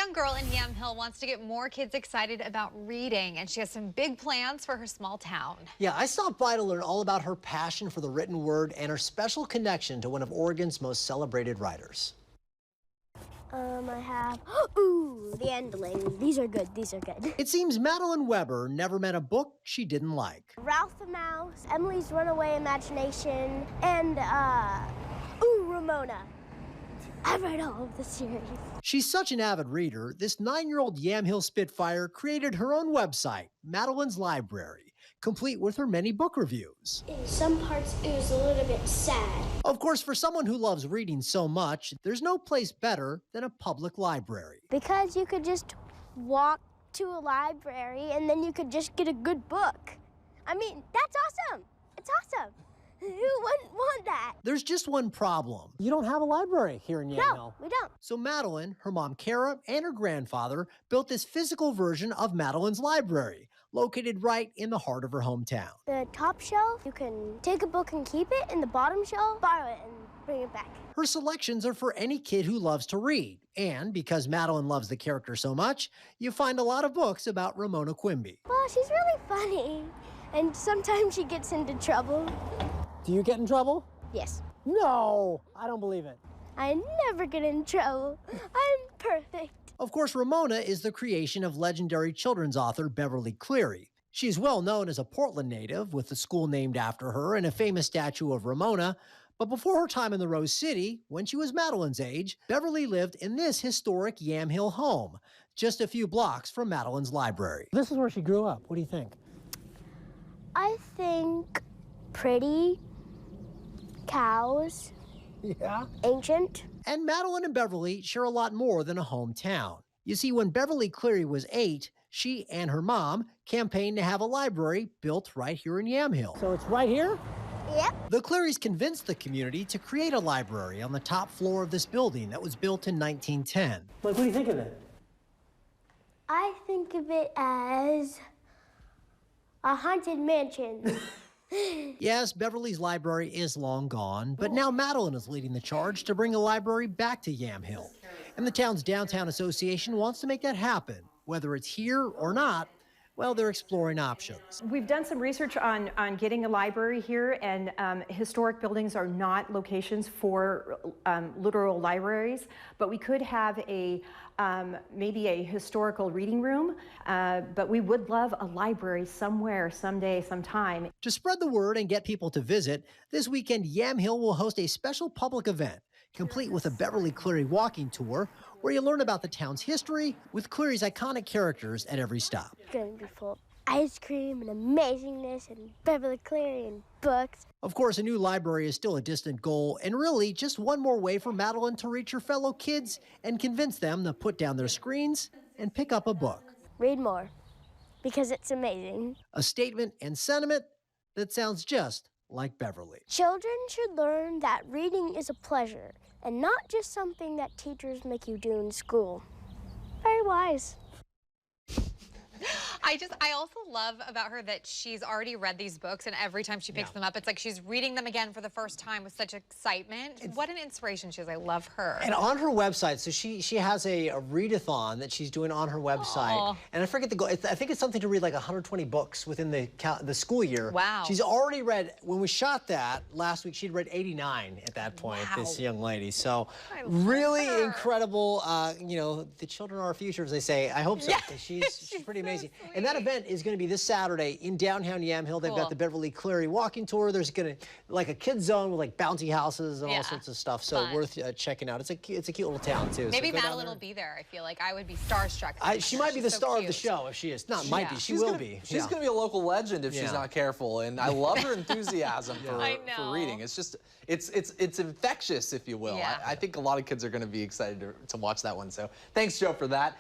young girl in Yamhill wants to get more kids excited about reading, and she has some big plans for her small town. Yeah, I stopped by to learn all about her passion for the written word and her special connection to one of Oregon's most celebrated writers. I have, ooh, the endling. These are good, these are good. It seems Madeline Weber never met a book she didn't like. Ralph the Mouse, Emily's Runaway Imagination, and, Ramona. I've read all of the series. She's such an avid reader, this 9-year-old Yamhill Spitfire created her own website, Madelines Library, complete with her many book reviews. In some parts, it was a little bit sad. Of course, for someone who loves reading so much, there's no place better than a public library. Because you could just walk to a library and then you could just get a good book. I mean, that's awesome. It's awesome. Who wouldn't want that? There's just one problem. You don't have a library here in Yamhill. No, we don't. So Madeline, her mom Kara, and her grandfather built this physical version of Madeline's Library, located right in the heart of her hometown. The top shelf, you can take a book and keep it, and the bottom shelf, borrow it and bring it back. Her selections are for any kid who loves to read. And because Madeline loves the character so much, you find a lot of books about Ramona Quimby. Well, she's really funny, and sometimes she gets into trouble. Do you get in trouble? Yes. No, I don't believe it. I never get in trouble. I'm perfect. Of course, Ramona is the creation of legendary children's author Beverly Cleary. She's well known as a Portland native, with a school named after her and a famous statue of Ramona. But before her time in the Rose City, when she was Madeline's age, Beverly lived in this historic Yamhill home, just a few blocks from Madeline's Library. This is where she grew up. What do you think? I think pretty, cows, Yeah. ancient. And Madeline and Beverly share a lot more than a hometown. You see, when Beverly Cleary was 8, she and her mom campaigned to have a library built right here in Yamhill. So it's right here? Yep. The Clearys convinced the community to create a library on the top floor of this building that was built in 1910. What do you think of it? I think of it as a haunted mansion. Yes, Beverly's library is long gone, but now Madeline is leading the charge to bring a library back to Yamhill. And the town's downtown association wants to make that happen. Whether it's here or not, well, they're exploring options. We've done some research on getting a library here, and historic buildings are not locations for literal libraries, but we could have a maybe a historical reading room, but we would love a library somewhere, someday, sometime. To spread the word and get people to visit, this weekend Yamhill will host a special public event, complete with a Beverly Cleary walking tour, where you learn about the town's history with Cleary's iconic characters at every stop. It's going to be full of ice cream and amazingness and Beverly Cleary and books. Of course, a new library is still a distant goal, and really just one more way for Madeline to reach her fellow kids and convince them to put down their screens and pick up a book. Read more, because it's amazing. A statement and sentiment that sounds just like Beverly. Children should learn that reading is a pleasure and not just something that teachers make you do in school. Very wise. I also love about her that she's already read these books, and every time she picks them up, it's like she's reading them again for the first time with such excitement. What an inspiration she is. I love her. And on her website, so she has a readathon that she's doing on her website. Aww. And I forget the goal. I think it's something to read like 120 books within the school year. Wow. She's already read, when we shot that last week, she'd read 89 at that point, Wow. this young lady. So I love really her. incredible. You know, the children are our future, as they say. I hope so. Yeah. She's pretty so amazing. sweet. And that event is going to be this Saturday in downtown Yamhill. They've got the Beverly Cleary walking tour. There's going to like a kids zone with like bouncy houses and all sorts of stuff. So worth checking out. It's a cute little town too. Maybe so Madeline will be there. I feel like I would be starstruck. She might be the star of the show if she is. Not might be. She will be. She's going to be a local legend if she's not careful. And I love her enthusiasm for reading. It's just it's infectious, if you will. Yeah. I think a lot of kids are going to be excited to watch that one. So thanks, Joe, for that.